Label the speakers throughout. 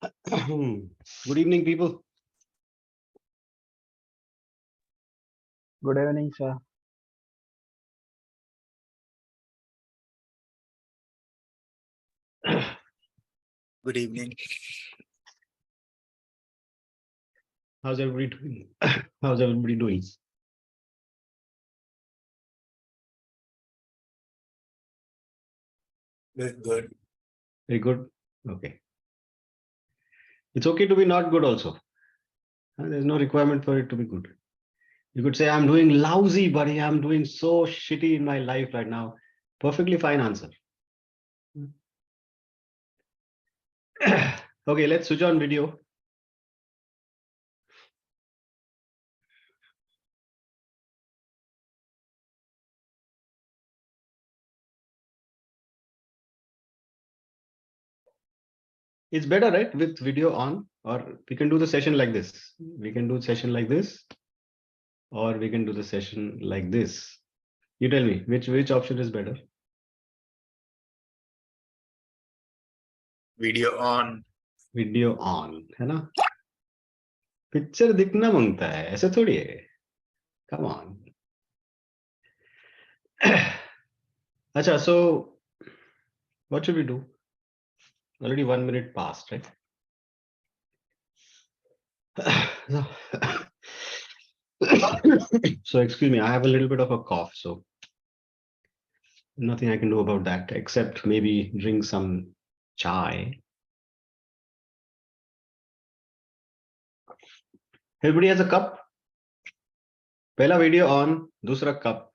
Speaker 1: Good evening, people.
Speaker 2: Good evening, sir.
Speaker 3: Good evening.
Speaker 1: How's everybody doing? How's everybody doing?
Speaker 3: Good.
Speaker 1: Very good. Okay. It's okay to be not good also. There's no requirement for it to be good. You could say, I'm doing lousy, buddy. I'm doing so shitty in my life right now. Perfectly fine answer. Okay, let's switch on video. It's better, right? With video on, or we can do the session like this. We can do session like this, or we can do the session like this. You tell me which option is better.
Speaker 3: Video on.
Speaker 1: Video on है ना picture दिखना मांगता है ऐसे थोड़ी है come on अच्छा so what should we do already 1 minute passed right so excuse me I have a little bit of a cough so nothing I can do about that except maybe drink some chai. Everybody has a cup. पहला video on दूसरा cup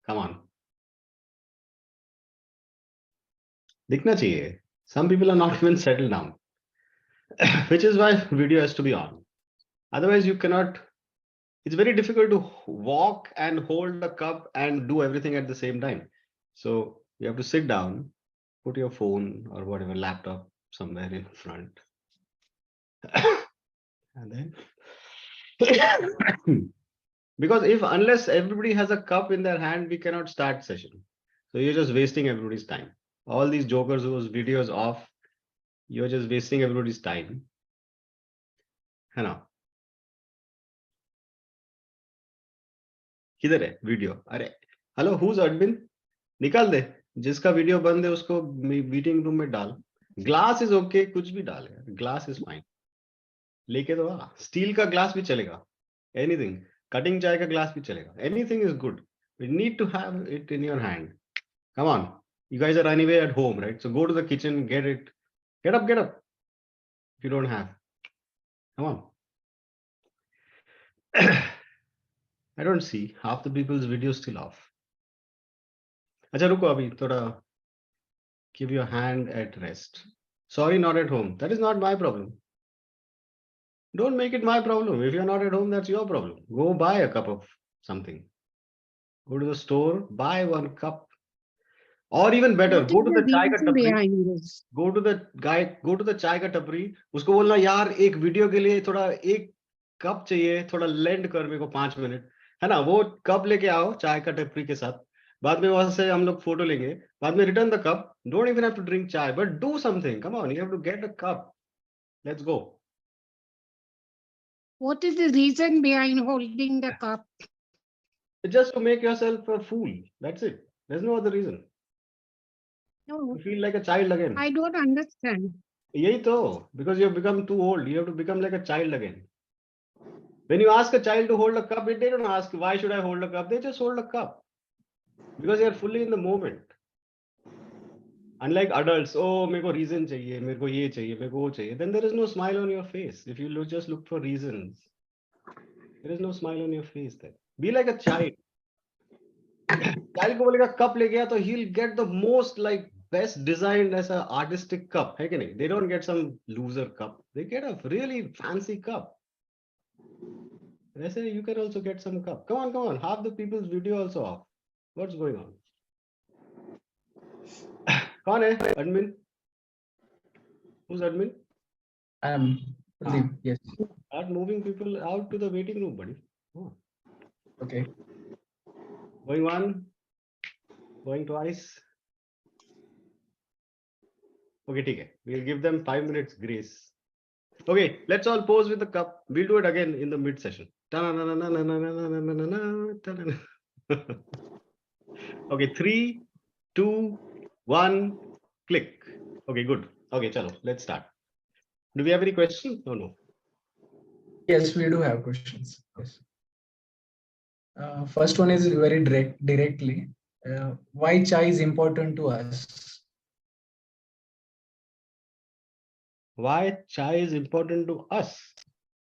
Speaker 1: come on दिखना चाहिए. Some people are not even settled down, which is why video has to be on. Otherwise you cannot. It's very difficult to walk and hold the cup and do everything at the same time. So you have to sit down, put your phone or whatever laptop somewhere in front, and then because unless everybody has a cup in their hand, we cannot start session. So you're just wasting everybody's time. All these jokers whose videos off, you're just wasting everybody's time. है ना? किधर है video? अरे hello who's admin? निकाल दे जिसका video बंद है उसको मीटिंग रूम में डाल. ग्लास इज ओके कुछ भी डाल यार ग्लास इज फाइन. लेके तो आ स्टील का ग्लास भी चलेगा. एनीथिंग कटिंग चाय का ग्लास भी चलेगा. Anything is good. You need to have it in your hand. Come on. You guys are anyway at home, right? So go to the kitchen, get it. Get up. If you don't have. Come on. I don't see half the people's video still off. अच्छा रुको अभी थोड़ा give your hand at rest. Sorry, not at home. That is not my problem. Don't make it my problem. If you're not at home, that's your problem. Go buy a cup of something. Go to the store, buy one cup. Or even better, go to the chai ka tapri. Go to the chai ka tapri. उसको बोलना यार एक video के लिए थोड़ा एक cup चाहिए थोड़ा लेंड कर मेरे को 5 मिनट है ना वो कप लेके आओ चाय का टपरी के साथ बाद में वहां से हम लोग फोटो लेंगे बाद में return the cup don't even have to drink chai but do something come on you have to get a cup let's go.
Speaker 4: What is the reason behind holding the cup?
Speaker 1: Just to make yourself a fool. That's it. There's no other reason.
Speaker 4: No,
Speaker 1: You feel like a child again.
Speaker 4: I don't understand.
Speaker 1: यही तो because you have become too old. You have to become like a child again. When you ask a child to hold a cup, they don't ask why should I hold a cup. They just hold a cup because they are fully in the moment. Unlike adults, oh, मेरे को reason चाहिए, मेरे को ये चाहिए, मेरे को वो चाहिए. Then there is no smile on your face. If you just look for reasons, there is no smile on your face. Then be like a child. Child को बोलेगा cup ले गया तो he'll get the most like best designed as a artistic cup. है कि नहीं? They don't get some loser cup. They get a really fancy cup. वैसे you can also get some cup. Come on. Half the people's video also off. What's going on? कौन है admin? Who's admin?
Speaker 2: I am Pradeep. Yes.
Speaker 1: Start moving people out to the waiting room, buddy. Oh.
Speaker 2: Okay.
Speaker 1: Going one, going twice. Okay, ठीक है. We'll give them 5 minutes grace. Okay, let's all pose with the cup. We'll do it again in the mid session. Okay, 3, 2, 1, click. Okay, good. Okay, chalo, let's start. Do we have any questions? No.
Speaker 2: Yes, we do have questions. Yes. First one is very directly. Why chai is important to us?
Speaker 1: Why chai is important to us?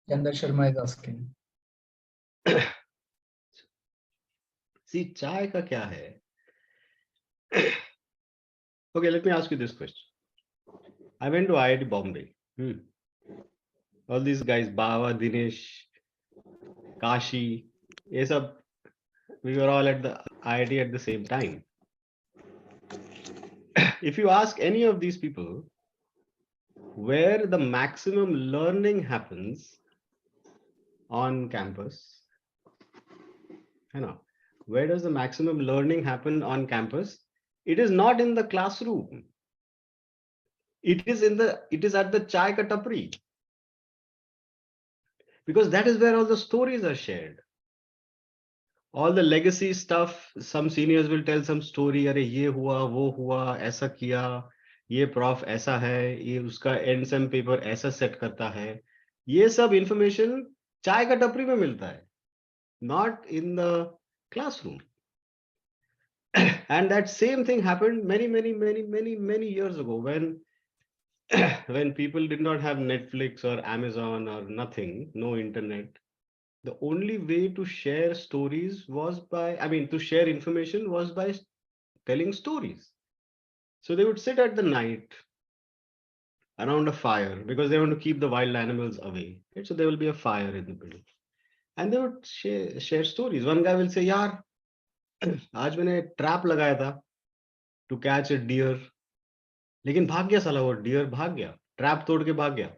Speaker 2: Chandar Sharma is asking.
Speaker 1: See, chai ka kya hai? Okay, let me ask you this question. I went to IIT Bombay. All these guys, Bava, Dinesh, Kashi, ये सब, we were all at the IIT at the same time. If you ask any of these people where the maximum learning happens on campus, where does the maximum learning happen on campus? It is not in the classroom. It is at the chai ka tapri. Because that is where all the stories are shared. All the legacy stuff, some seniors will tell some story, अरे ये हुआ, वो हुआ, ऐसा किया, ये prof ऐसा है, ये उसका end sem paper ऐसा set करता है. ये सब information चाय का टपरी में मिलता है, not in the classroom. And that same thing happened many years ago when people did not have Netflix or Amazon or nothing, no internet. The only way to share stories was to share information was by telling stories. So they would sit at the night around a fire because they want to keep the wild animals away. Right? So there will be a fire in the middle. And they would share stories. One guy will say, यार, आज मैंने trap लगाया था to catch a deer. लेकिन भाग गया साला वो deer भाग गया. Trap तोड़ के भाग गया.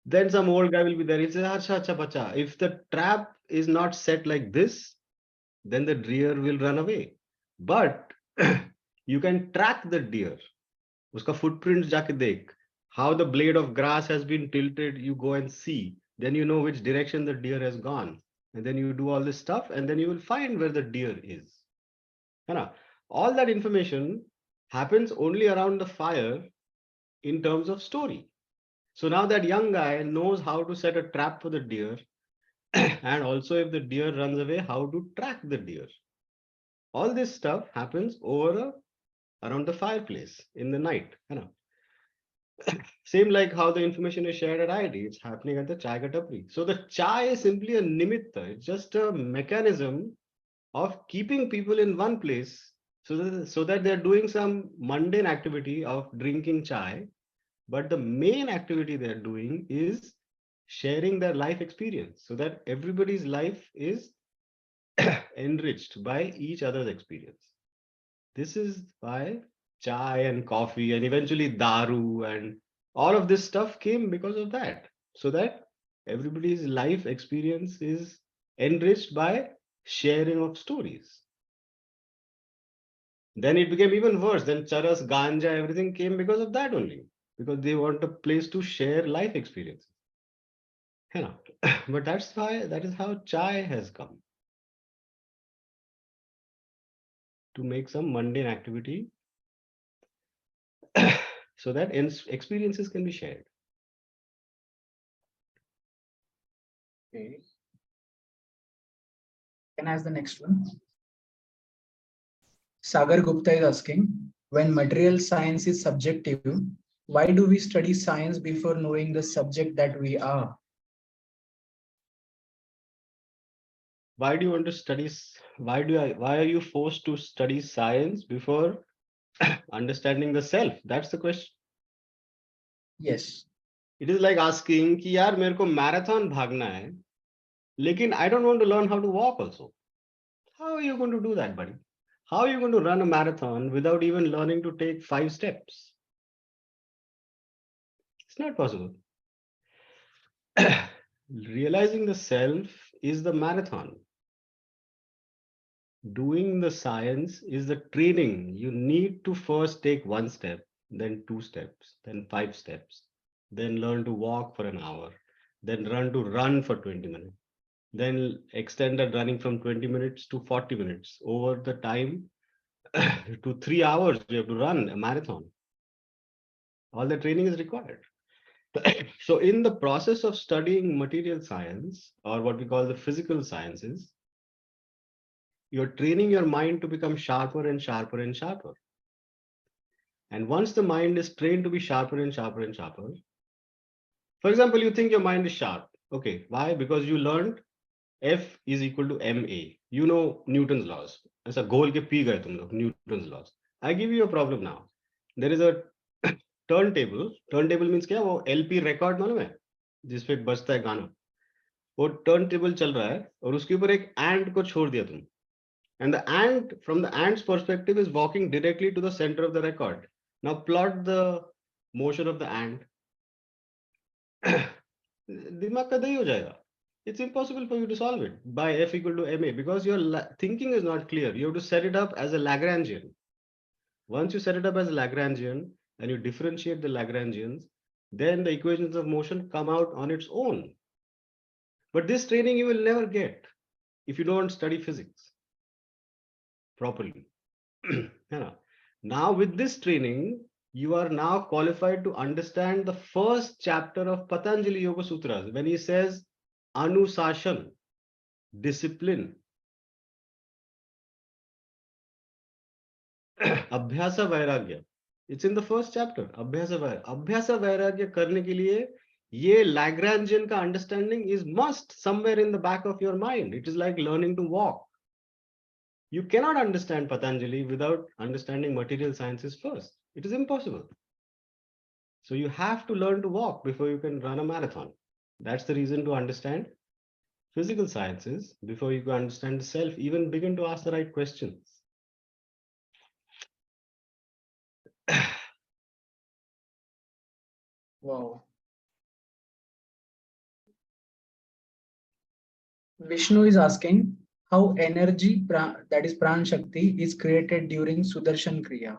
Speaker 1: Then some old guy will be there. He says, acha, bacha, if the trap is not set like this, then the deer will run away. But you can track the deer. Uska footprints jaake dekh. How the blade of grass has been tilted, you go and see. Then you know which direction the deer has gone. And then you do all this stuff, and then you will find where the deer is. All that information happens only around the fire in terms of story. So now that young guy knows how to set a trap for the deer, and also if the deer runs away, how to track the deer. All this stuff happens around the fireplace in the night. Same like how the information is shared at IIT, it's happening at the chai ka tapri. So the chai is simply a nimitta. It's just a mechanism of keeping people in one place so that they're doing some mundane activity of drinking chai. But the main activity they're doing is sharing their life experience so that everybody's life is enriched by each other's experience. This is why chai and coffee and eventually daru and all of this stuff came because of that. So that everybody's life experience is enriched by sharing of stories. Then it became even worse. Then charas, ganja, everything came because of that only. Because they want a place to share life experiences. But that is how chai has come. To make some mundane activity so that experiences can be shared.
Speaker 2: Okay. Can I ask the next one? Sagar Gupta is asking, when material science is subjective, why do we study science before knowing the subject that we are?
Speaker 1: Why do you want to study? Why are you forced to study science before understanding the self? That's the question.
Speaker 2: Yes.
Speaker 1: It is like asking कि यार मेरे को marathon भागना है, लेकिन I don't want to learn how to walk also. How are you going to do that, buddy? How are you going to run a marathon without even learning to take 5 steps? It's not possible. Realizing the self is the marathon. Doing the science is the training. You need to first take 1 step, then 2 steps, then 5 steps, then learn to walk for an hour, then learn to run for 20 minutes, then extended running from 20 minutes to 40 minutes. Over the time to 3 hours, you have to run a marathon. All the training is required. So, in the process of studying material science, or what we call the physical sciences, you're training your mind to become sharper and sharper and sharper. And once the mind is trained to be sharper and sharper and sharper, for example, you think your mind is sharp. Okay, why? Because you learned F is equal to ma. You know Newton's laws. ऐसा गोल के P गए तुम लोग Newton's laws. I give you a problem now. There is a turntable. Turntable means क्या? वो LP record मालूम है? जिसपे बजता है गाना. वो turntable चल रहा है और उसके ऊपर एक ant को छोड़ दिया तुम. And the ant, from the ant's perspective, is walking directly to the center of the record. Now plot the motion of the ant. दिमाग का दही हो जाएगा. It's impossible for you to solve it by F equal to ma because your thinking is not clear. You have to set it up as a Lagrangian. Once you set it up as a Lagrangian and you differentiate the Lagrangians, then the equations of motion come out on its own. But this training you will never get if you don't study physics properly. Now, with this training, you are now qualified to understand the first chapter of Patanjali Yoga Sutras when he says Anusashan, discipline. Abhyasa Vairagya. It's in the first chapter. Abhyasa Vairagya. Abhyasa Vairagya करने के लिए ये Lagrangian का understanding is must somewhere in the back of your mind. It is like learning to walk. You cannot understand Patanjali without understanding material sciences first. It is impossible. So you have to learn to walk before you can run a marathon. That's the reason to understand physical sciences before you can understand the self, even begin to ask the right questions.
Speaker 2: Wow. Vishnu is asking how energy, that is prana-shakti, is created during Sudarshan Kriya.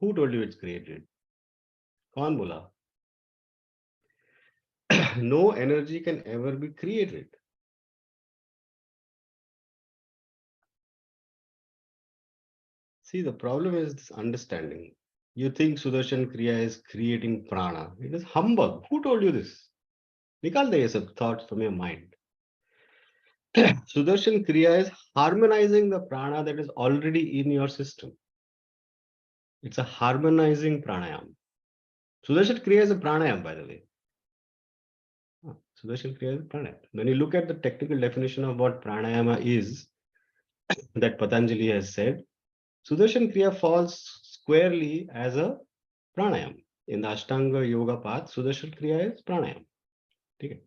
Speaker 1: Who told you it's created? Kaun bola? No energy can ever be created. See, the problem is this understanding. You think Sudarshan Kriya is creating prana. It is humbug. Who told you this? Nikal de ye sab thoughts from your mind. Sudarshan Kriya is harmonizing the prana that is already in your system. It's a harmonizing pranayam. Sudarshan Kriya is a pranayam, by the way. Sudarshan Kriya is a pranayam. When you look at the technical definition of what pranayama is, that Patanjali has said, Sudarshan Kriya falls squarely as a pranayam. In the Ashtanga Yoga path, Sudarshan Kriya is pranayam. Okay.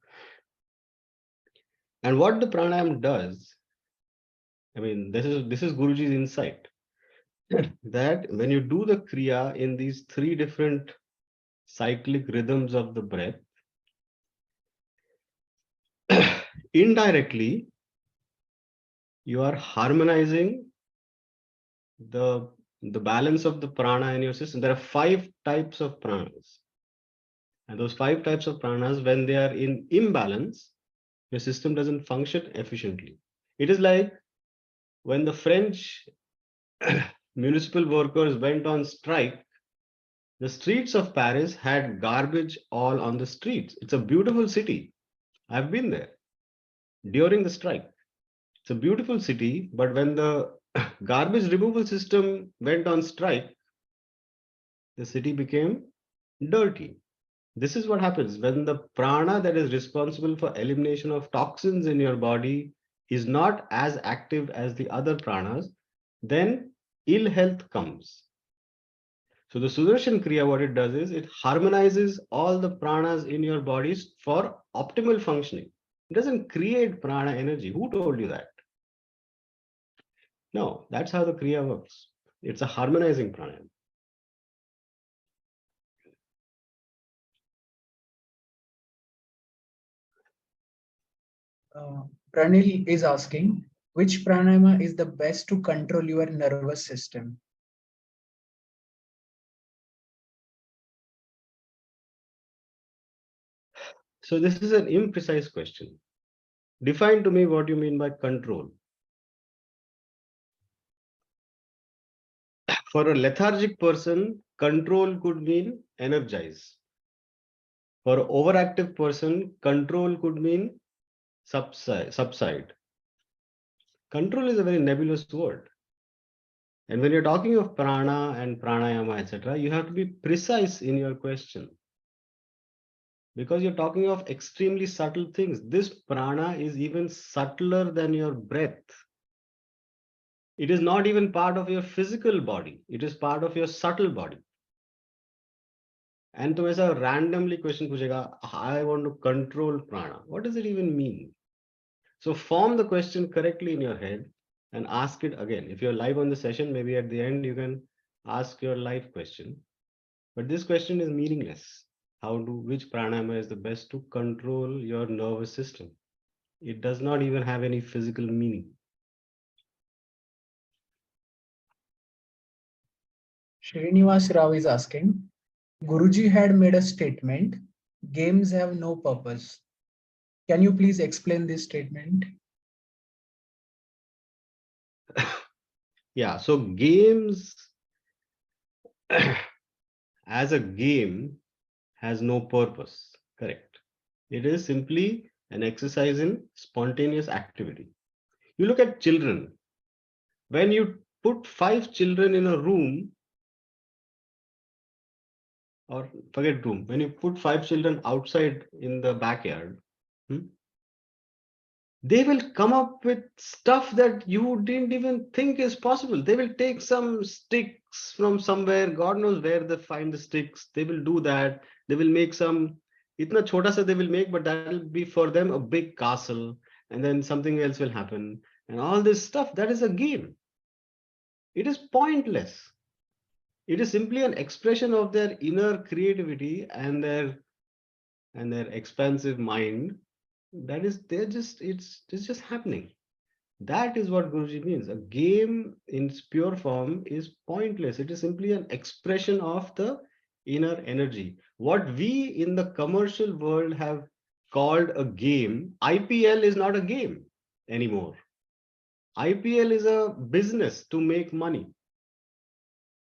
Speaker 1: And what the pranayam does, I mean, this is Guruji's insight, that when you do the kriya in these 3 different cyclic rhythms of the breath, indirectly, you are harmonizing the balance of the prana in your system. There are 5 types of pranas. And those 5 types of pranas, when they are in imbalance, your system doesn't function efficiently. It is like when the French municipal workers went on strike, the streets of Paris had garbage all on the streets. It's a beautiful city. I've been there during the strike. It's a beautiful city, but when the garbage removal system went on strike, the city became dirty. This is what happens when the prana that is responsible for elimination of toxins in your body is not as active as the other pranas, then ill health comes. So the Sudarshan Kriya, what it does is it harmonizes all the pranas in your bodies for optimal functioning. It doesn't create prana energy. Who told you that? No, that's how the Kriya works. It's a harmonizing pranayam.
Speaker 2: Pranil is asking which pranayama is the best to control your nervous system.
Speaker 1: So this is an imprecise question. Define to me what you mean by control. For a lethargic person, control could mean energize. For an overactive person, control could mean subside. Control is a very nebulous word. And when you're talking of prana and pranayama, etc., you have to be precise in your question. Because you're talking of extremely subtle things. This prana is even subtler than your breath. It is not even part of your physical body. It is part of your subtle body. And तुम ऐसा randomly question पूछेगा, I want to control prana. What does it even mean? So form the question correctly in your head and ask it again. If you're live on the session, maybe at the end you can ask your live question. But this question is meaningless. Which pranayama is the best to control your nervous system? It does not even have any physical meaning.
Speaker 2: Srinivas Rao is asking, Guruji had made a statement, games have no purpose. Can you please explain this statement?
Speaker 1: Yeah, so games as a game has no purpose. Correct. It is simply an exercise in spontaneous activity. You look at children. When you put 5 children in a room, or forget room, when you put 5 children outside in the backyard, they will come up with stuff that you didn't even think is possible. They will take some sticks from somewhere, God knows where they find the sticks. They will do that. They will make some, itna chota sa they will make, but that will be for them a big castle. And then something else will happen. And all this stuff, that is a game. It is pointless. It is simply an expression of their inner creativity and their expansive mind. That is, it's just happening. That is what Guruji means. A game in its pure form is pointless. It is simply an expression of the inner energy. What we in the commercial world have called a game, IPL is not a game anymore. IPL is a business to make money.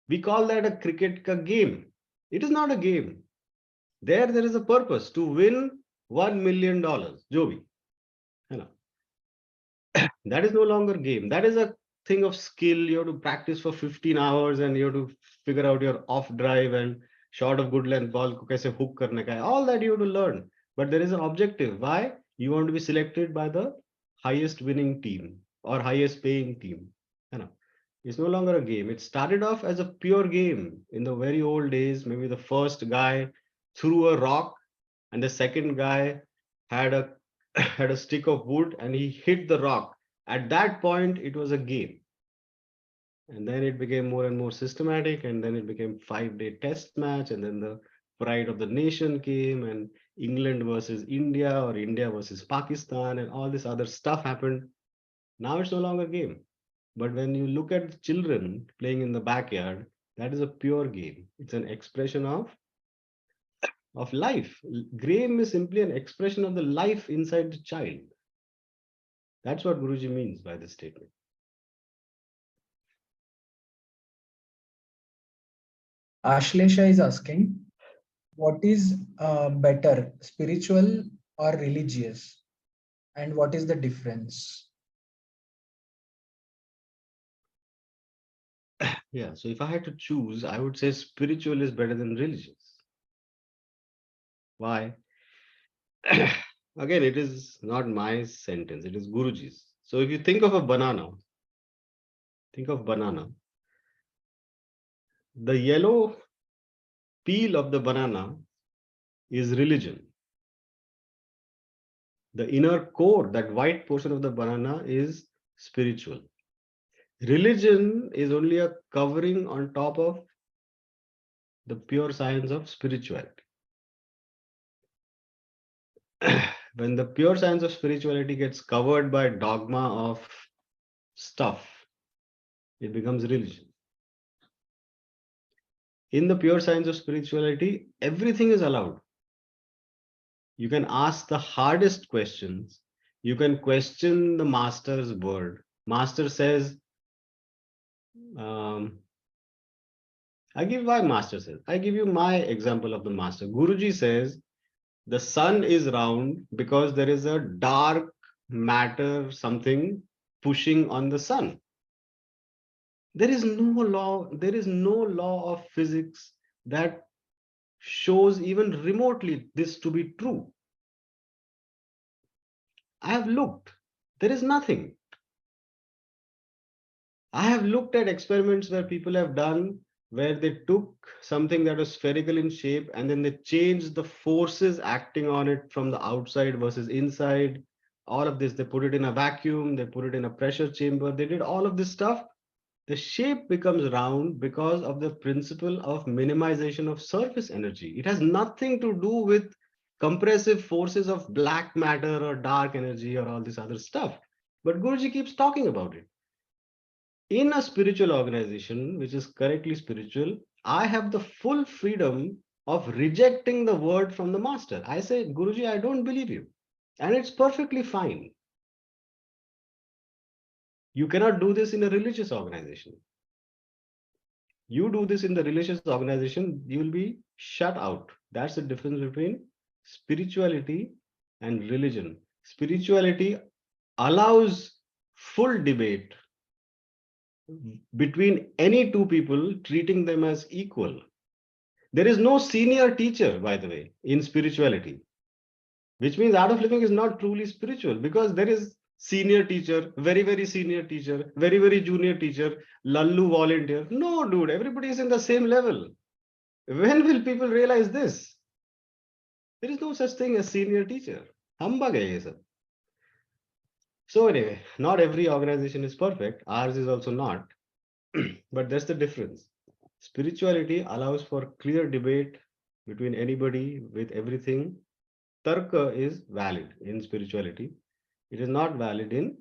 Speaker 1: We call that a cricket ka game. It is not a game. There is a purpose to win $1 million. Jo bhi. Hai na? That is no longer game. That is a thing of skill. You have to practice for 15 hours and you have to figure out your off drive and short of good length ball ko kaise hook karne ka hai. All that you have to learn. But there is an objective. Why? You want to be selected by the highest winning team or highest paying team. You know, it's no longer a game. It started off as a pure game in the very old days. Maybe the first guy threw a rock and the second guy had a had a stick of wood and he hit the rock. At that point, it was a game. And then it became more and more systematic, and then it became 5-day test match, and then the pride of the nation came, and England versus India or India versus Pakistan, and all this other stuff happened. Now it's no longer a game. But when you look at the children playing in the backyard, that is a pure game. It's an expression of life. Game is simply an expression of the life inside the child. That's what Guruji means by this statement.
Speaker 2: Ashlesha is asking, what is better, spiritual or religious? And what is the difference?
Speaker 1: Yeah, so if I had to choose, I would say spiritual is better than religious. Why? Again, it is not my sentence, it is Guruji's. So if you think of a banana, think of banana. The yellow peel of the banana is religion. The inner core, that white portion of the banana, is spiritual. Religion is only a covering on top of the pure science of spirituality. When the pure science of spirituality gets covered by dogma of stuff, it becomes religion. In the pure science of spirituality, everything is allowed. You can ask the hardest questions. You can question the master's word. Master says, I give you my example of the master. Gurujii says the sun is round because there is a dark matter, something pushing on the sun. There is no law of physics that shows even remotely this to be true. I have looked. There is nothing. I have looked at experiments where people have done where they took something that was spherical in shape and then they changed the forces acting on it from the outside versus inside. All of this, they put it in a vacuum, they put it in a pressure chamber, they did all of this stuff. The shape becomes round because of the principle of minimization of surface energy. It has nothing to do with compressive forces of black matter or dark energy or all this other stuff. But Guruji keeps talking about it. In a spiritual organization, which is correctly spiritual, I have the full freedom of rejecting the word from the master. I say, Guruji, I don't believe you. And it's perfectly fine. You cannot do this in a religious organization. You do this in the religious organization, you will be shut out. That's the difference between spirituality and religion. Spirituality allows full debate between any two people, treating them as equal. There is no senior teacher, by the way, in spirituality, which means art of living is not truly spiritual because there is senior teacher, very, very senior teacher, very, very junior teacher, lallu volunteer. No, dude, everybody is in the same level. When will people realize this? There is no such thing as senior teacher. Humbug hai ye sab. So anyway, not every organization is perfect. Ours is also not. But that's the difference. Spirituality allows for clear debate between anybody with everything. Tarka is valid in spirituality. It is not valid in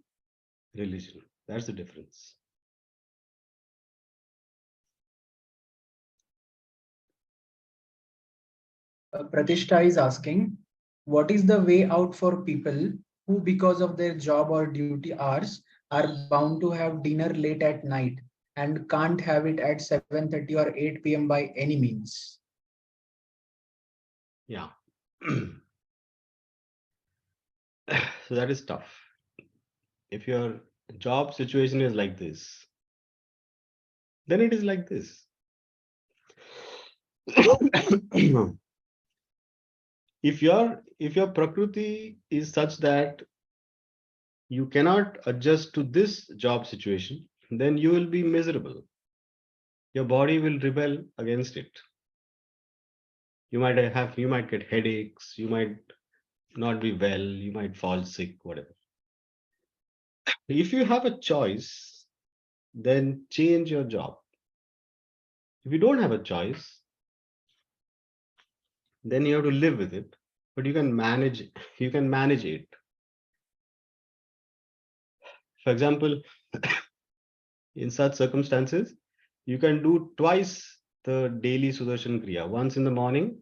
Speaker 1: religion. That's the difference.
Speaker 2: Pratishta is asking, what is the way out for people who, because of their job or duty hours, are bound to have dinner late at night and can't have it at 7:30 or 8 p.m. by any means?
Speaker 1: Yeah. So that is tough. If your job situation is like this, then it is like this. If your prakriti is such that you cannot adjust to this job situation, then you will be miserable. Your body will rebel against it. You might get headaches, you might not be well, you might fall sick, whatever. If you have a choice, then change your job. If you don't have a choice, then you have to live with it, but you can manage it. For example, in such circumstances, you can do twice the daily Sudarshan Kriya, once in the morning,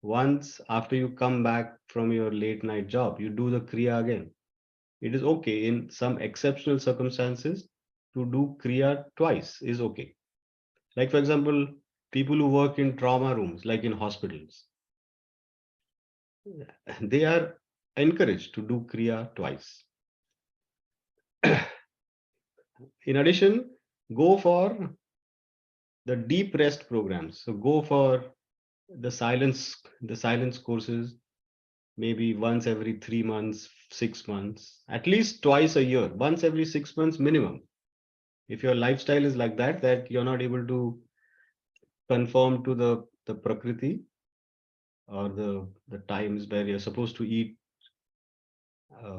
Speaker 1: once after you come back from your late night job, you do the Kriya again. It is okay in some exceptional circumstances to do Kriya twice is okay. Like, for example, people who work in trauma rooms, like in hospitals, they are encouraged to do Kriya twice. In addition, go for the deep rest programs. So go for the silence courses, maybe once every 3 months, 6 months, at least twice a year, once every 6 months minimum. If your lifestyle is like that you're not able to conform to the prakriti or the times where you're supposed to eat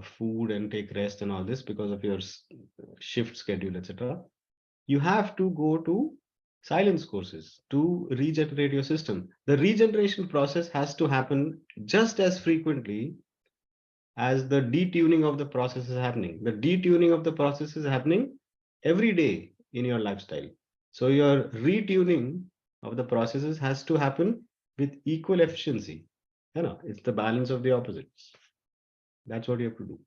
Speaker 1: food and take rest and all this because of your shift schedule, etc. You have to go to silence courses to regenerate your system. The regeneration process has to happen just as frequently as the detuning of the process is happening. The detuning of the process is happening every day in your lifestyle. So your retuning of the processes has to happen with equal efficiency. You know, it's the balance of the opposites. That's what you have to do.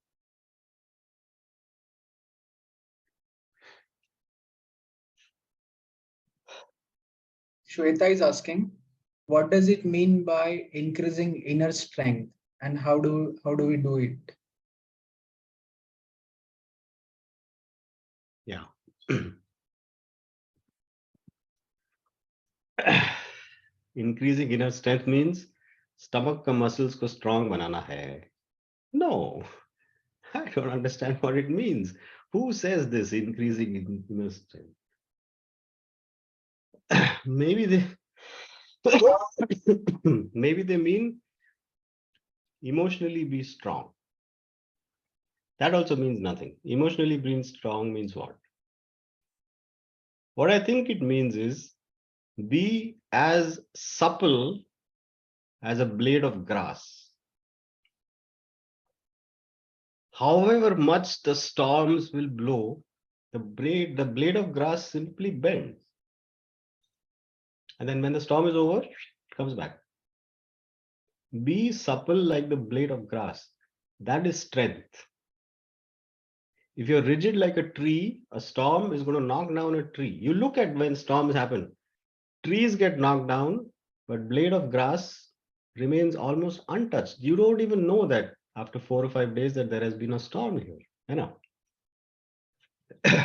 Speaker 2: Shweta is asking, what does it mean by increasing inner strength, and how do we do it?
Speaker 1: Yeah. Increasing inner strength means stomach ka muscles ko strong banana hai. No, I don't understand what it means. Who says this, increasing inner strength? Maybe they maybe they mean emotionally be strong. That also means nothing. Emotionally being strong means what? What I think it means is be as supple as a blade of grass. However much the storms will blow, the blade of grass simply bends. And then when the storm is over, it comes back. Be supple like the blade of grass. That is strength. If you're rigid like a tree, a storm is going to knock down a tree. You look at when storms happen, trees get knocked down, but blade of grass remains almost untouched. You don't even know that after 4 or 5 days that there has been a storm here. You know,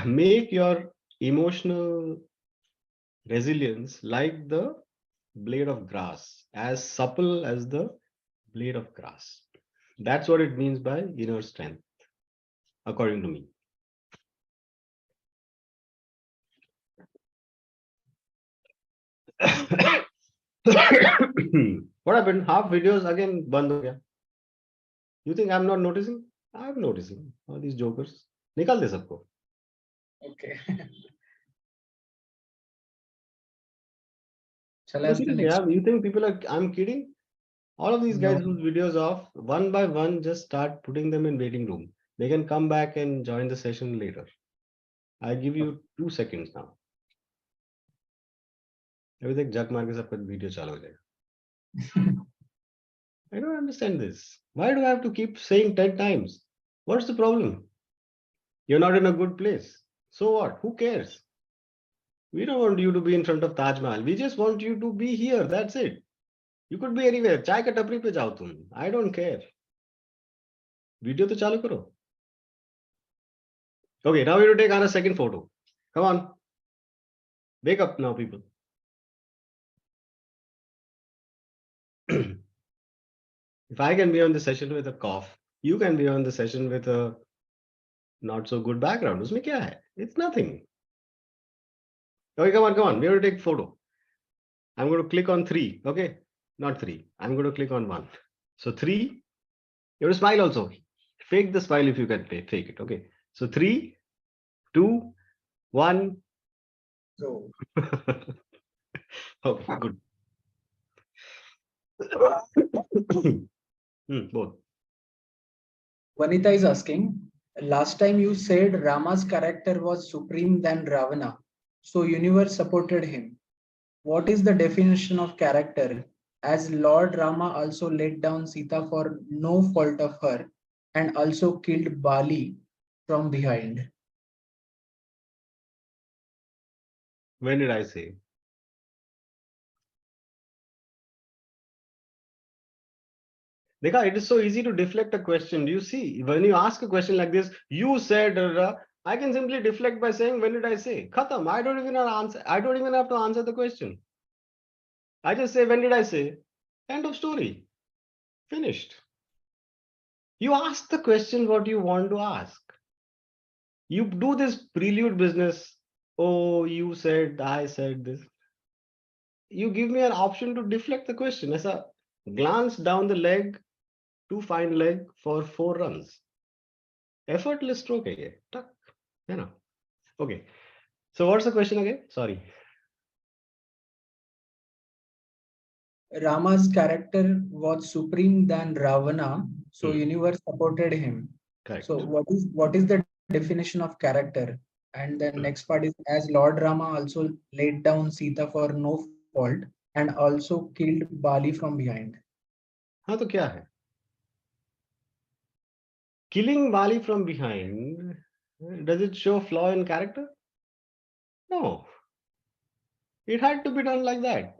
Speaker 1: make your emotional resilience like the blade of grass, as supple as the blade of grass. That's what it means by inner strength, according to me. What happened? Half videos again band ho gaya. You think I'm not noticing? I'm noticing all these jokers. Nikal de sabko.
Speaker 2: Okay. Shall I ask the
Speaker 1: Seriously,
Speaker 2: next?
Speaker 1: you think people are? I'm kidding. All of these guys
Speaker 2: No.
Speaker 1: whose videos off, one by one, just start putting them in waiting room. They can come back and join the session later. I give you 2 seconds now. अभी तक जग मार के सबका video चालू हो जाएगा. I don't understand this. Why do I have to keep saying 10 times? What's the problem? You're not in a good place. So what? Who cares? We don't want you to be in front of Taj Mahal. We just want you to be here. That's it. You could be anywhere. चाय का टपरी पे जाओ तुम. I don't care. Video तो चालू करो. Okay, now we will take on a second photo. Come on. Wake up now, people. If I can be on the session with a cough, you can be on the session with a not so good background. उसमें क्या है? It's nothing. Okay, come on, come on. We have to take photo. I'm going to click on 3. Okay, not 3. I'm going to click on 1. So 3. You have to smile also. Fake the smile if you can fake it. Okay. So 3, 2, 1.
Speaker 2: So,
Speaker 1: Okay, good. Both.
Speaker 2: Vanita is asking, last time you said Rama's character was supreme than Ravana, so universe supported him. What is the definition of character? As Lord Rama also laid down Sita for no fault of her and also killed Bali from behind.
Speaker 1: When did I say? Dekha, it is so easy to deflect a question. Do you see? When you ask a question like this, you said, I can simply deflect by saying, when did I say? Khatam. I don't even have to answer. I don't even have to answer the question. I just say, when did I say? End of story. Finished. You ask the question what you want to ask. You do this prelude business. Oh, you said, I said this. You give me an option to deflect the question. As a glance down the leg, 2 fine leg for 4 runs. Effortless stroke again. Tuck. You know. Okay. So what's the question again? Sorry.
Speaker 2: Rama's character was supreme than Ravana, so
Speaker 1: Hmm.
Speaker 2: universe supported him.
Speaker 1: Correct.
Speaker 2: So what is the definition of character? And the next part is, as Lord Rama also laid down Sita for no fault and also killed Bali from behind.
Speaker 1: हाँ तो क्या है? Killing Bali from behind, does it show flaw in character? No. It had to be done like that.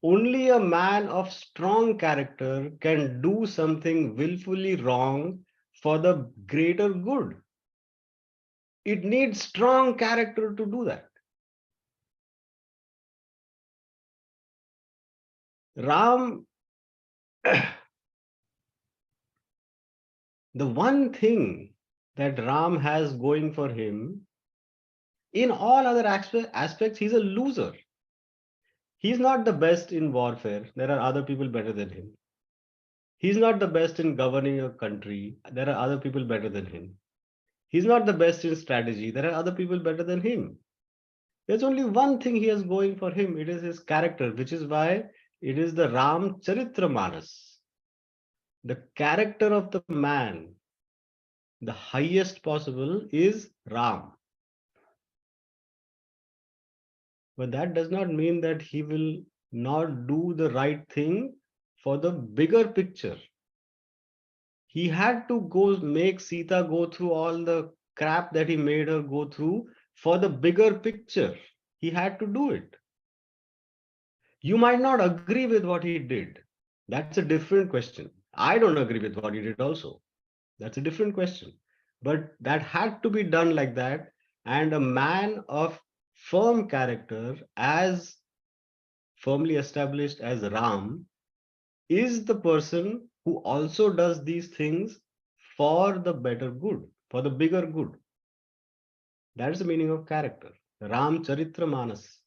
Speaker 1: Only a man of strong character can do something willfully wrong for the greater good. It needs strong character to do that. Ram, the one thing that Ram has going for him, in all other aspects, he's a loser. He's not the best in warfare. There are other people better than him. He's not the best in governing a country. There are other people better than him. He's not the best in strategy. There are other people better than him. There's only one thing he has going for him. It is his character, which is why it is the Ram Charitra Manas. The character of the man, the highest possible, is Ram. But that does not mean that he will not do the right thing for the bigger picture. He had to go make Sita go through all the crap that he made her go through for the bigger picture. He had to do it. You might not agree with what he did. That's a different question. I don't agree with what he did also. That's a different question. But that had to be done like that. And a man of firm character, as firmly established as Ram, is the person who also does these things for the better good, for the bigger good. That is the meaning of character. Ram Charitra Manas.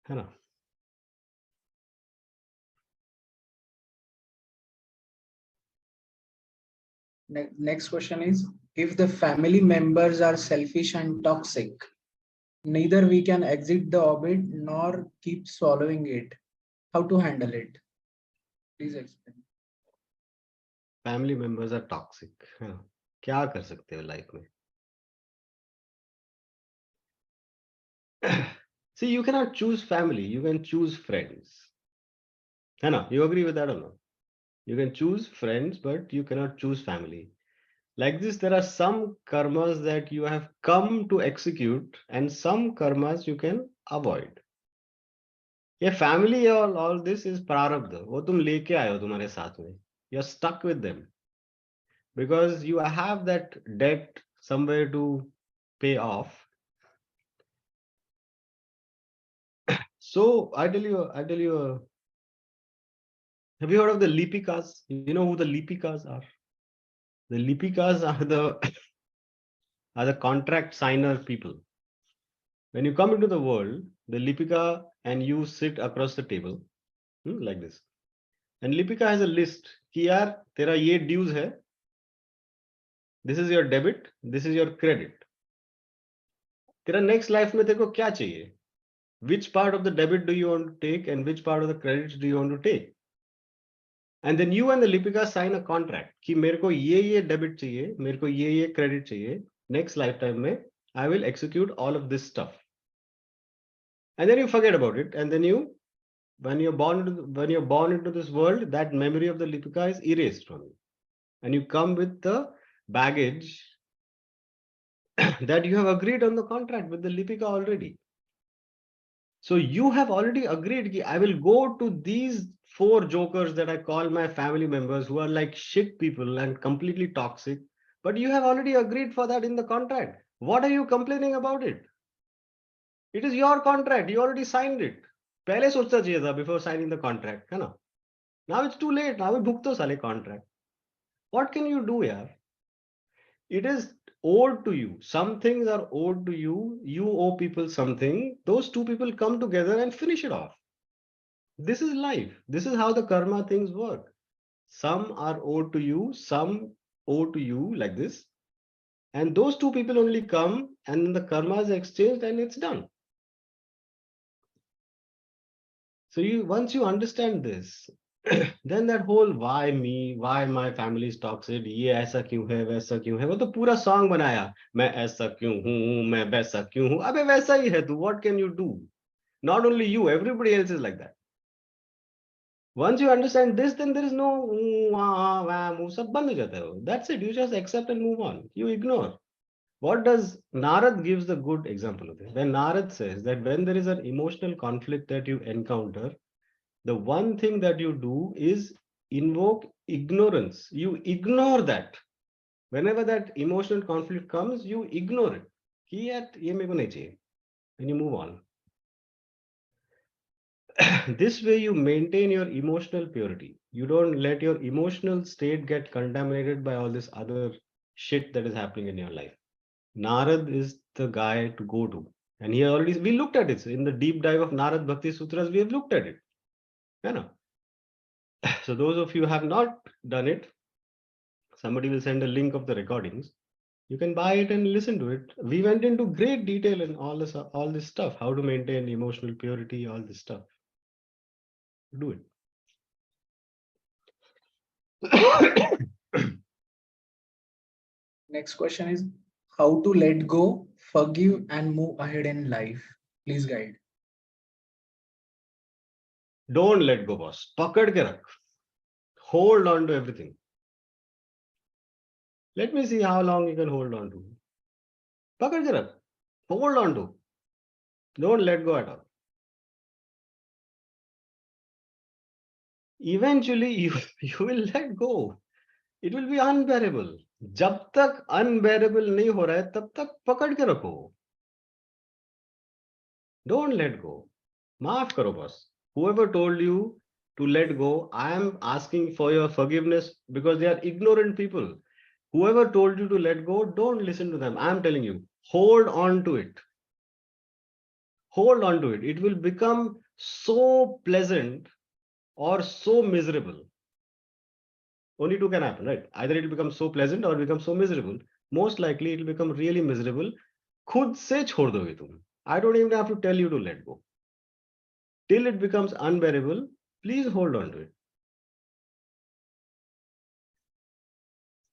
Speaker 1: है ना?
Speaker 2: Next question is, if the family members are selfish and toxic, neither we can exit the orbit nor keep swallowing it. How to handle it? Please explain.
Speaker 1: Family members are toxic. है ना? क्या कर सकते हो life में? See, you cannot choose family. You can choose friends. है ना? You agree with that or not? You can choose friends, but you cannot choose family. Like this, there are some karmas that you have come to execute, and some karmas you can avoid. ये family all this is prarabdha. वो तुम लेके आए हो तुम्हारे साथ में. You're stuck with them because you have that debt somewhere to pay off. So I tell you, have you heard of the Lipikas? You know who the Lipikas are? The Lipikas are the contract signer people. When you come into the world, the Lipika and you sit across the table like this. And Lipika has a list कि यार तेरा ये dues है, this is your debit, this is your credit. तेरा next life में तेरे को क्या चाहिए? Which part of the debit do you want to take and which part of the credit do you want to take? And then you and the Lipika sign a contract कि मेरे को ये debit चाहिए, मेरे को ये credit चाहिए. Next lifetime में I will execute all of this stuff. And then you forget about it, and then when you're born into this world, that memory of the Lipika is erased from you, and you come with the baggage that you have agreed on the contract with the Lipika already. So you have already agreed that I will go to these 4 jokers that I call my family members, who are like shit people and completely toxic, but you have already agreed for that in the contract. What are you complaining about it? It is your contract. You already signed it. पहले सोचना चाहिए था before signing the contract, है ना? Now it's too late. Now we भुगतो साले contract. What can you do, yaar? It is owed to you. Some things are owed to you. You owe people something. Those two people come together and finish it off. This is life. This is how the karma things work. Some are owed to you. Some owe to you, like this. And those two people only come, and the karma is exchanged, and it's done. So once you understand this, then that whole why me, why my family is toxic, ये ऐसा क्यों है, वैसा क्यों है, वो तो पूरा song बनाया, मैं ऐसा क्यों हूँ, मैं वैसा क्यों हूँ, अबे वैसा ही है तू, what can you do? Not only you, everybody else is like that. Once you understand this, then there is no wah, wah, move, sab band ho jata hai. That's it. You just accept and move on. You ignore. What does Narad gives the good example of this? When Narad says that when there is an emotional conflict that you encounter, the one thing that you do is invoke ignorance. You ignore that. Whenever that emotional conflict comes, you ignore it. Ki yaar, ye mere ko nahi chahiye. And you move on. This way you maintain your emotional purity. You don't let your emotional state get contaminated by all this other shit that is happening in your life. Narad is the guy to go to. And he already, we looked at it in the deep dive of Narad Bhakti Sutras, we have looked at it. You know? So those of you who have not done it, somebody will send a link of the recordings. You can buy it and listen to it. We went into great detail in all this stuff, how to maintain emotional purity, all this stuff. Do it.
Speaker 2: Next question is how to let go, forgive, and move ahead in life. Please guide.
Speaker 1: Don't let go, boss. Pakad ke rakh. Hold on to everything. Let me see how long you can hold on to. Pakad ke rakh. Hold on to. Don't let go at all. Eventually, you will let go. It will be unbearable. जब तक unbearable नहीं हो रहा है, तब तक पकड़ के रखो. Don't let go. माफ करो बस. Whoever told you to let go, I am asking for your forgiveness because they are ignorant people. Whoever told you to let go, don't listen to them. I am telling you, hold on to it. Hold on to it. It will become so pleasant or so miserable. Only two can happen, right? Either it will become so pleasant or become so miserable. Most likely it will become really miserable. खुद से छोड़ दोगे तुम. I don't even have to tell you to let go. Till it becomes unbearable, please hold on to it.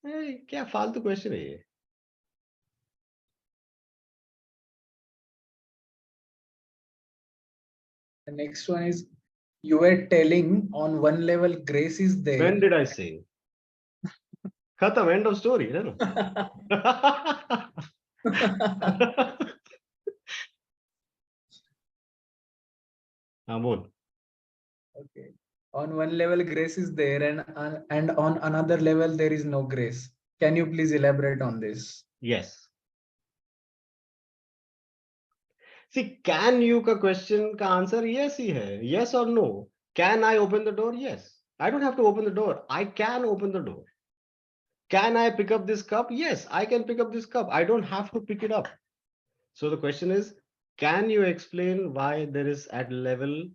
Speaker 1: Hey, क्या फालतू question है ये?
Speaker 2: The next one is you were telling on one level grace is there.
Speaker 1: When did I say? खत्म, end of story, है ना? हाँ बोल.
Speaker 2: Okay. On one level grace is there and on another level there is no grace. Can you please elaborate on this?
Speaker 1: Yes. See, can you का question का answer yes ही है. Yes or no. Can I open the door? Yes. I don't have to open the door. I can open the door. Can I pick up this cup? Yes, I can pick up this cup. I don't have to pick it up. So the question is, can you explain why there is at level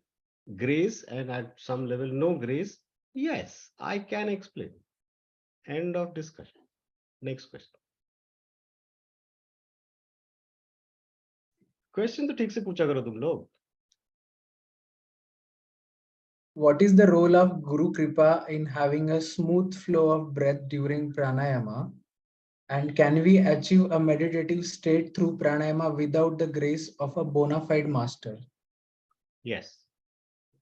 Speaker 1: grace and at some level no grace? Yes, I can explain. End of discussion. Next question. Question तो ठीक से पूछा करो तुम लोग.
Speaker 2: What is the role of Guru Kripa in having a smooth flow of breath during pranayama? And can we achieve a meditative state through pranayama without the grace of a bona-fide master?
Speaker 1: Yes.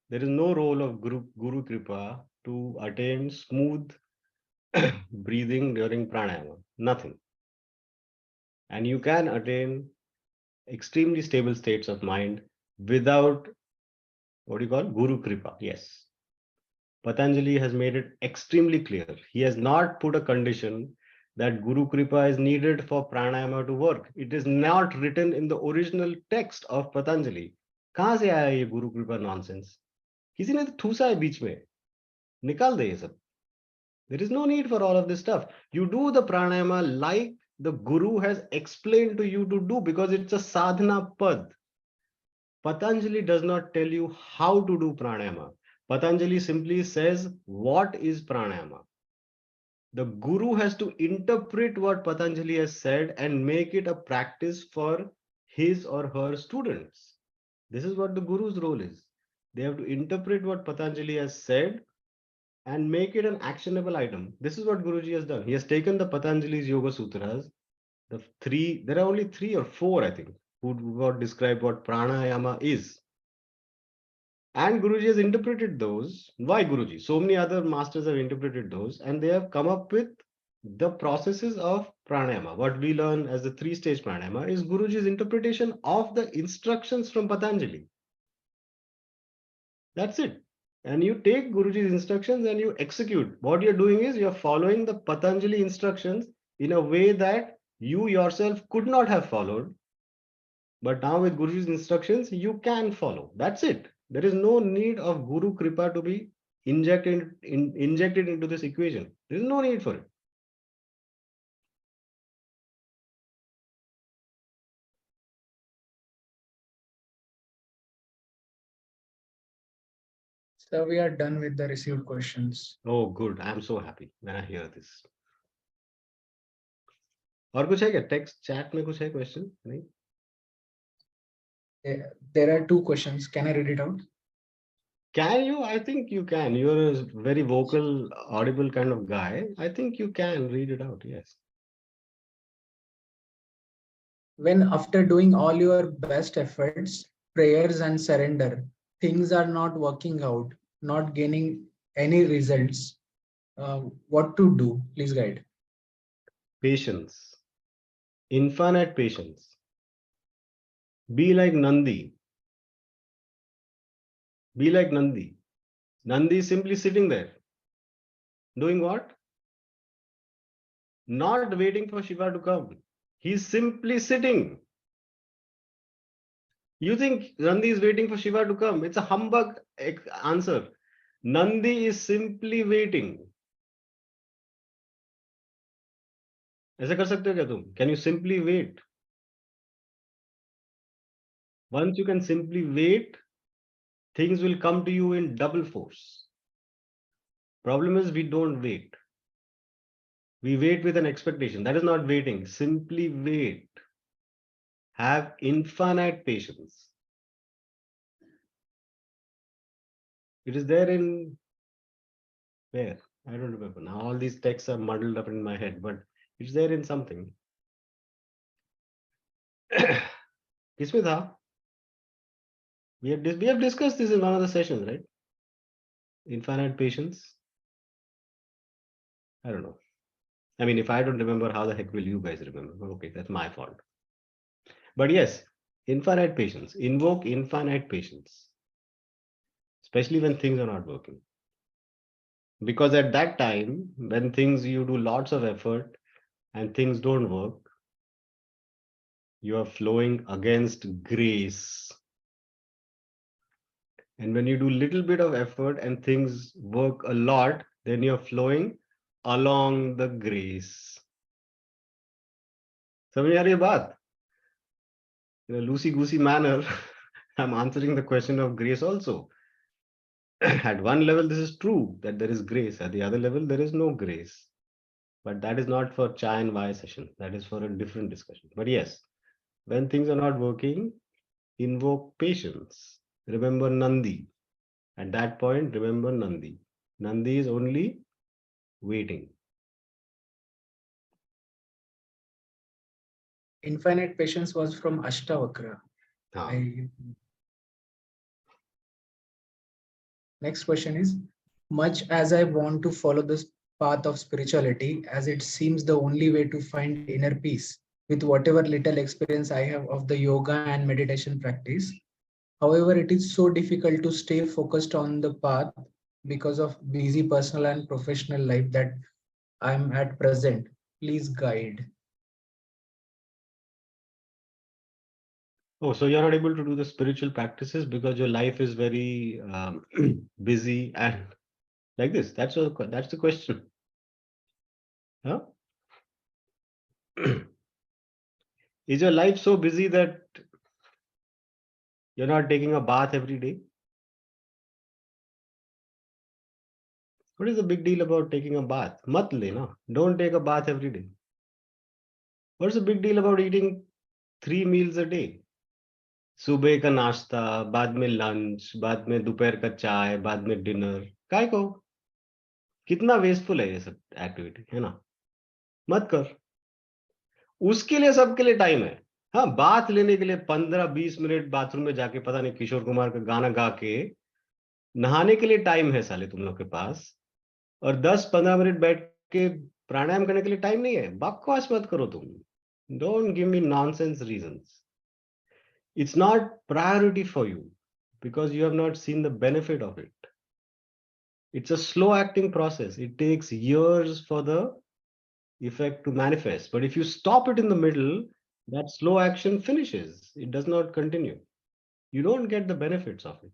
Speaker 1: There is no role of Guru Kripa to attain smooth breathing during pranayama. Nothing. And you can attain extremely stable states of mind without what do you call Guru Kripa. Yes. Patanjali has made it extremely clear. He has not put a condition that Guru Kripa is needed for pranayama to work. It is not written in the original text of Patanjali. कहाँ से आया ये Guru Kripa nonsense? किसी ने तो ठूसा है बीच में. निकाल दे ये सब. There is no need for all of this stuff. You do the pranayama like the Guru has explained to you to do because it's a sadhana pad. Patanjali does not tell you how to do pranayama. Patanjali simply says what is pranayama. The Guru has to interpret what Patanjali has said and make it a practice for his or her students. This is what the Guru's role is. They have to interpret what Patanjali has said and make it an actionable item. This is what Gurujii has done. He has taken the Patanjali's Yoga Sutras, there are only 3 or 4, I think, who got described what pranayama is. And Guruji has interpreted those. Why Guruji? So many other masters have interpreted those, and they have come up with the processes of pranayama. What we learn as the three-stage pranayama is Guruji's interpretation of the instructions from Patanjali. That's it. And you take Guruji's instructions and you execute. What you're doing is you're following the Patanjali instructions in a way that you yourself could not have followed. But now with Guruji's instructions, you can follow. That's it. There is no need of Guru Kripa to be injected into this equation. There is no need for it.
Speaker 2: So we are done with the received questions.
Speaker 1: Oh, good. I'm so happy when I hear this. और कुछ है क्या? Text chat में कुछ है question? नहीं?
Speaker 2: There are two questions. Can I read it out?
Speaker 1: Can you? I think you can. You're a very vocal, audible kind of guy. I think you can read it out. Yes.
Speaker 2: When after doing all your best efforts, prayers and surrender, things are not working out, not gaining any results, what to do? Please guide.
Speaker 1: Patience. Infinite patience. Be like Nandi. Be like Nandi. Nandi is simply sitting there. Doing what? Not waiting for Shiva to come. He's simply sitting. You think Nandi is waiting for Shiva to come? It's a humbug answer. Nandi is simply waiting. ऐसा कर सकते हो क्या तुम? Can you simply wait? Once you can simply wait, things will come to you in double force. Problem is we don't wait. We wait with an expectation. That is not waiting. Simply wait. Have infinite patience. It is there in where? I don't remember. Now all these texts are muddled up in my head, but it's there in something. किसमें था? We have discussed this in one of the sessions, right? Infinite patience. I don't know. I mean, if I don't remember, how the heck will you guys remember? Okay, that's my fault. But yes, infinite patience. Invoke infinite patience, especially when things are not working. Because at that time, when things you do lots of effort and things don't work, you are flowing against grace. And when you do little bit of effort and things work a lot, then you're flowing along the grace. समझ आ रही है बात? In a loosey-goosey manner, I'm answering the question of grace also. At one level, this is true that there is grace. At the other level, there is no grace. But that is not for Chai and Wai session. That is for a different discussion. But yes, when things are not working, invoke patience. Remember Nandi. At that point, remember Nandi. Nandi is only waiting.
Speaker 2: Infinite patience was from Ashtavakra.
Speaker 1: Ah.
Speaker 2: Next question is, much as I want to follow this path of spirituality, as it seems the only way to find inner peace, with whatever little experience I have of the yoga and meditation practice. However, it is so difficult to stay focused on the path because of busy personal and professional life that I'm at present. Please guide.
Speaker 1: Oh, so you're not able to do the spiritual practices because your life is very busy and like this. That's the question. Huh? Is your life so busy that you're not taking a bath every day? What is the big deal about taking a bath? Mat le na. Don't take a bath every day. What's the big deal about eating 3 meals a day? सुबह का नाश्ता, बाद में lunch, बाद में दोपहर का चाय, बाद में डिनर. काय को? कितना वेस्टफुल है ये सब एक्टिविटी, है ना? मत कर. उसके लिए सबके लिए टाइम है. हाँ, बात लेने के लिए 15-20 मिनट बाथरूम में जाके पता नहीं किशोर कुमार का गाना गा के नहाने के लिए टाइम है साले तुम लोग के पास, और 10-15 मिनट बैठ के प्राणायाम करने के लिए टाइम नहीं है। बकवास मत करो तुम। Don't give me nonsense reasons. It's not priority for you because you have not seen the benefit of it. It's a slow acting process. It takes years for the effect to manifest. But if you stop it in the middle, that slow action finishes. It does not continue. You don't get the benefits of it.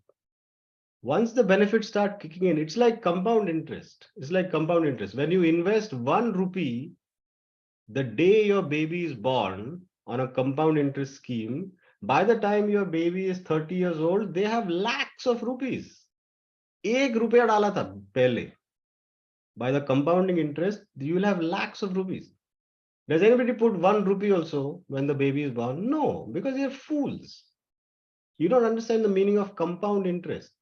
Speaker 1: Once the benefits start kicking in, it's like compound interest. It's like compound interest. When you invest 1 rupee the day your baby is born on a compound interest scheme, by the time your baby is 30 years old, they have lakhs of rupees. 1 रुपया डाला था पहले. By the compounding interest, you will have lakhs of rupees. Does anybody put 1 rupee also when the baby is born? No, because you're fools. You don't understand the meaning of compound interest.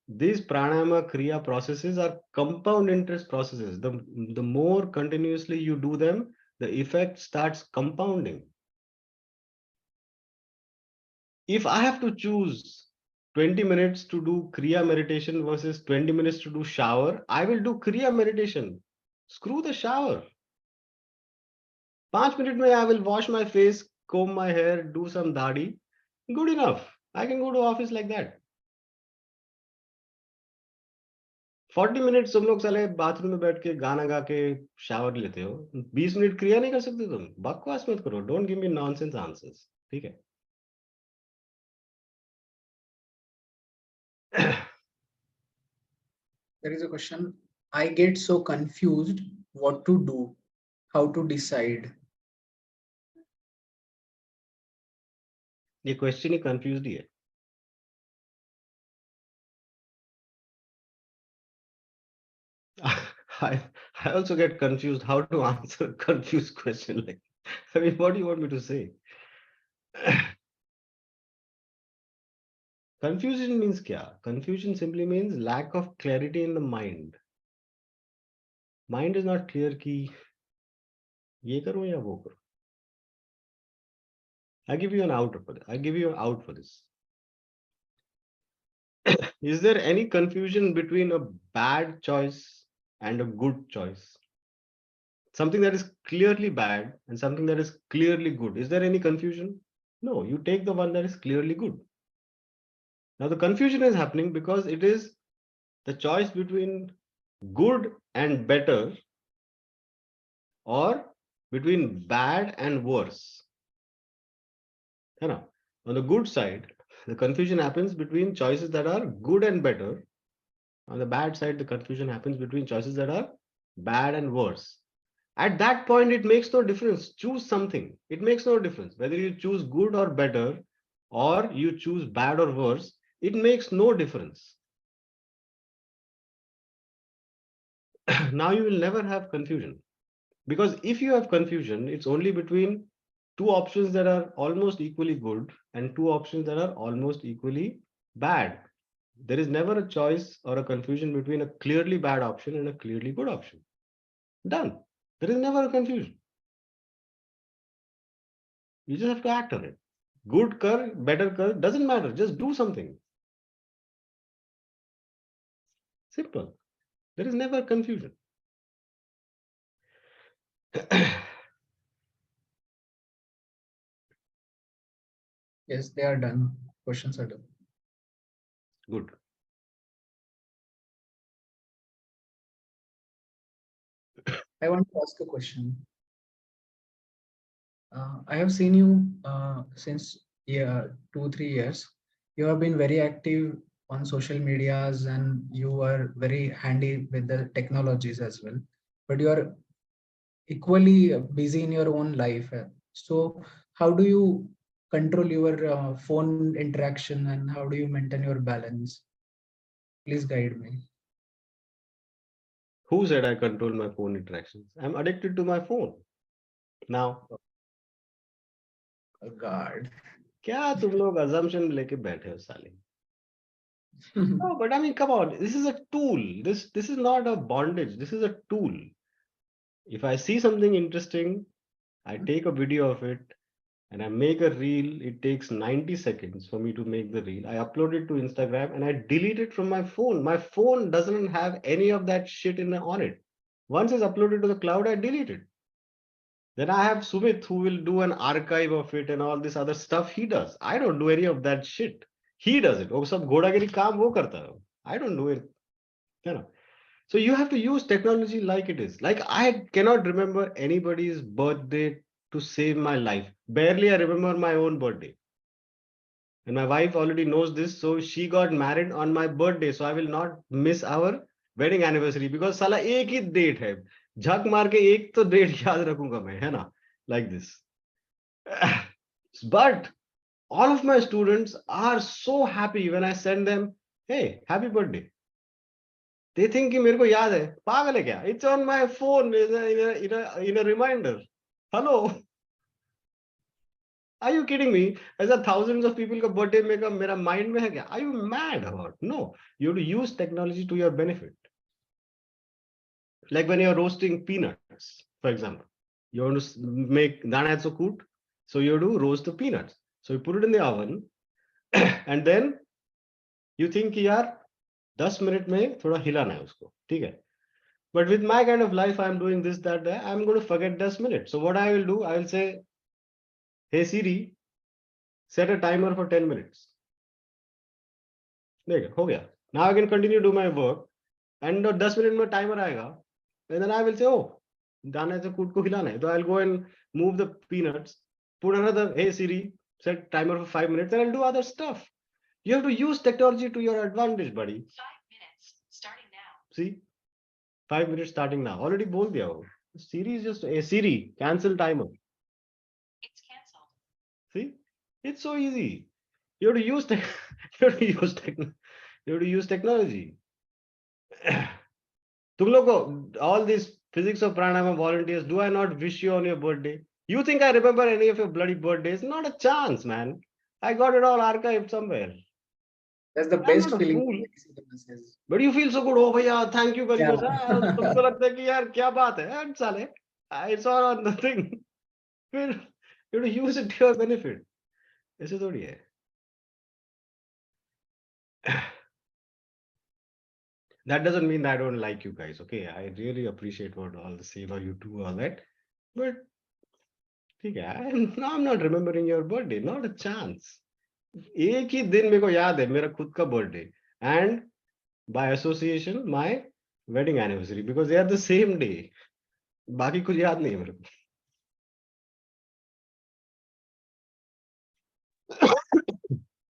Speaker 1: These pranayama kriya processes are compound interest processes. The more continuously you do them, the effect starts compounding. If I have to choose 20 minutes to do kriya meditation versus 20 minutes to do shower, I will do kriya meditation. Screw the shower. 5 minutes I will wash my face, comb my hair, do some dadi. Good enough. I can go to office like that. 40 minutes तुम लोग साले bathroom में बैठ के गाना गा के shower लेते हो. 20 मिनट क्रिया नहीं कर सकते तुम. बकवास मत करो. Don't give me nonsense answers. ठीक है.
Speaker 2: There is a question. I get so confused what to do, how to decide.
Speaker 1: ये क्वेश्चन ही कंफ्यूज्ड ही है. I also get confused how to answer a confused question. Like, I mean, what do you want me to say? Confusion means kya? Confusion simply means lack of clarity in the mind. Mind is not clear कि ये करूं या वो करूं. I give you an out for this. I give you an out for this. Is there any confusion between a bad choice and a good choice? Something that is clearly bad and something that is clearly good. Is there any confusion? No, you take the one that is clearly good. Now the confusion is happening because it is the choice between good and better or between bad and worse. You know, on the good side, the confusion happens between choices that are good and better. On the bad side, the confusion happens between choices that are bad and worse. At that point, it makes no difference. Choose something. It makes no difference. Whether you choose good or better, or you choose bad or worse, it makes no difference. Now you will never have confusion. Because if you have confusion, it's only between two options that are almost equally good and two options that are almost equally bad. There is never a choice or a confusion between a clearly bad option and a clearly good option. Done. There is never a confusion. You just have to act on it. Good kar, better kar, doesn't matter. Just do something. Simple. There is never confusion.
Speaker 2: Yes, they are done. Questions are done.
Speaker 1: Good.
Speaker 2: I want to ask a question. I have seen you since 2-3 years. You have been very active on social medias and you are very handy with the technologies as well. But you are equally busy in your own life. So how do you control your phone interaction and how do you maintain your balance? Please guide me.
Speaker 1: Who said I control my phone interactions? I'm addicted to my phone. Now,
Speaker 2: Oh God.
Speaker 1: क्या तुम लोग assumption लेके बैठे हो साले? No, but I mean, come on. This is a tool. This is not a bondage. This is a tool. If I see something interesting, I take a video of it. and I make a reel, it takes 90 seconds for me to make the reel. I upload it to Instagram and I delete it from my phone. My phone doesn't have any of that shit on it. Once it's uploaded to the cloud, I delete it. Then I have Sumit who will do an archive of it and all this other stuff he does. I don't do any of that shit. He does it. वो सब घोड़ागिरी काम वो करता है. I don't do it. You know. So you have to use technology like it is. Like I cannot remember anybody's birthday to save my life. Barely I remember my own birthday. And my wife already knows this. So she got married on my birthday. So I will not miss our wedding anniversary because साला एक ही date है. झक मार के एक तो date याद रखूंगा मैं, है ना? Like this. But all of my students are so happy when I send them, hey, happy birthday. They think कि मेरे को याद है. पागल है क्या? It's on my phone in a reminder. Hello. Are you kidding me? ऐसा thousands of people का birthday मेरा mind में है क्या? Are you mad about? No. You have to use technology to your benefit. Like when you're roasting peanuts, for example. You want to make dana kut, so you have to roast the peanuts. So you put it in the oven and then you think कि यार 10 minute में थोड़ा हिलाना है उसको, ठीक है? But with my kind of life, I'm doing this, that, I'm going to forget 10 minutes. So what I will do, I will say, hey Siri, set a timer for 10 minutes. देखो हो गया. Now I can continue to do my work and 10 minute में timer आएगा. And then I will say, oh, दाना से कूट को हिलाना है. So I'll go and move the peanuts, put another, hey Siri, set timer for 5 minutes, and I'll do other stuff. You have to use technology to your advantage, buddy.
Speaker 5: 5 minutes starting now.
Speaker 1: See, 5 minutes starting now. Already बोल दिया वो. Siri is just, hey Siri, cancel timer.
Speaker 5: It's cancelled.
Speaker 1: See, it's so easy. You have to use you have to use you have to use technology. तुम लोग को all these physics of pranayama volunteers, do I not wish you on your birthday? You think I remember any of your bloody birthdays? Not a chance, man. I got it all archived somewhere.
Speaker 2: That's the
Speaker 1: I'm
Speaker 2: best
Speaker 1: not a
Speaker 2: feeling.
Speaker 1: fool. But you feel so good. Oh भैया, thank you very much. तुमको लगता है कि यार क्या बात है? साले, it's all on the thing. You have to use it to your benefit. ऐसे थोड़ी है. That doesn't mean that I don't like you guys. Okay, I really appreciate what all the Seva you do, all that. But okay, I'm not remembering your birthday. Not a chance. एक ही दिन मेरे को याद है मेरा खुद का birthday and by association my wedding anniversary because they are the same day. बाकी कुछ याद नहीं है मेरे को.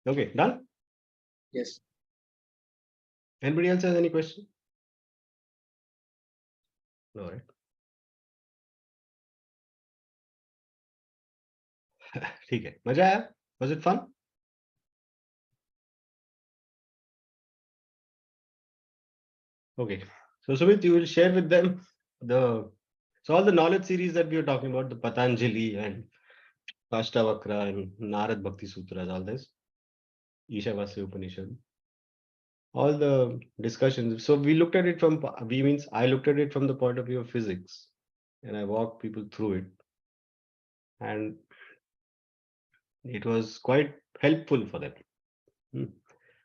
Speaker 1: Okay, done?
Speaker 2: Yes.
Speaker 1: Anybody else has any question? No, right? ठीक है. मजा आया? Was it fun? Okay. So Sumit, you will share with them all the knowledge series that we are talking about, the Patanjali and Kashtavakra and Narad Bhakti Sutras, all this, Ishavasya Upanishad, all the discussions. So we looked at it from, I looked at it from the point of view of physics and I walked people through it. And it was quite helpful for them.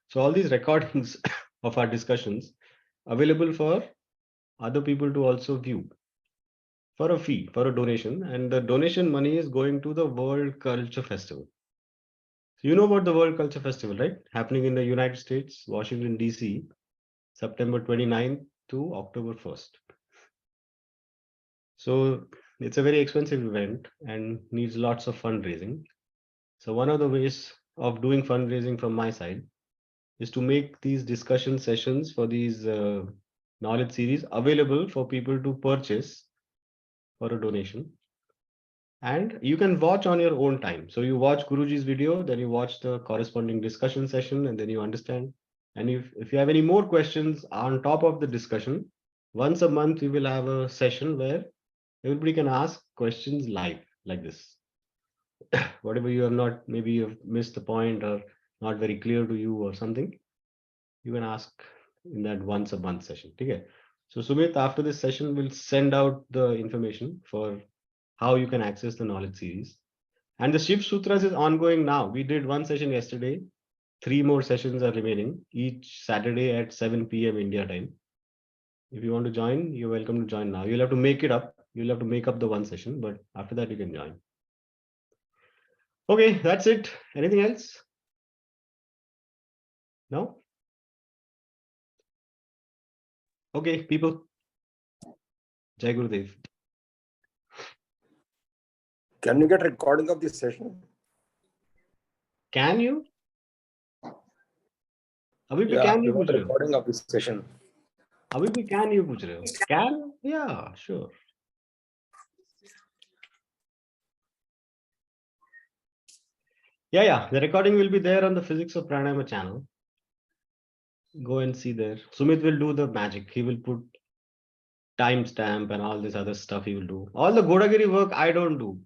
Speaker 1: So all these recordings of our discussions available for other people to also view for a fee, for a donation, and the donation money is going to the World Culture Festival. So you know about the World Culture Festival, right? Happening in the United States, Washington, D.C., September 29th to October 1st. So it's a very expensive event and needs lots of fundraising. So one of the ways of doing fundraising from my side is to make these discussion sessions for these knowledge series available for people to purchase for a donation. And you can watch on your own time. So you watch Guruji's video, then you watch the corresponding discussion session, and then you understand. And if you have any more questions on top of the discussion, once a month we will have a session where everybody can ask questions live like this. Whatever you have not, maybe you've missed the point or not very clear to you or something, you can ask in that once a month session. Okay. So Sumit, after this session, we'll send out the information for how you can access the knowledge series. And the Shiv Sutras is ongoing now. We did one session yesterday. 3 more sessions are remaining each Saturday at 7 p.m. India time. If you want to join, you're welcome to join now. You'll have to make it up. You'll have to make up the one session, but after that you can join. Okay, that's it. Anything else? No? Okay, people. Jai Gurudev.
Speaker 6: Can you get recording of this session?
Speaker 1: Can you? अभी भी
Speaker 6: Yeah,
Speaker 1: can
Speaker 6: we
Speaker 1: you
Speaker 6: want
Speaker 1: पूछ रहे हो?
Speaker 6: recording of this session.
Speaker 1: अभी भी can you पूछ रहे हो? Can? Yeah, sure. Yeah. The recording will be there on the Physics of Pranayama channel. Go and see there. Sumit will do the magic. He will put timestamp and all this other stuff he will do. All the Godagiri work I don't do.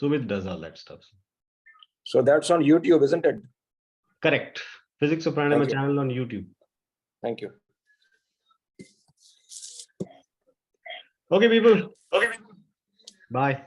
Speaker 1: Sumit does all that stuff.
Speaker 6: So that's on YouTube, isn't it?
Speaker 1: Correct. Physics of Pranayama
Speaker 6: Thank you.
Speaker 1: channel on YouTube.
Speaker 6: Thank you.
Speaker 1: Okay, people. Okay. Bye.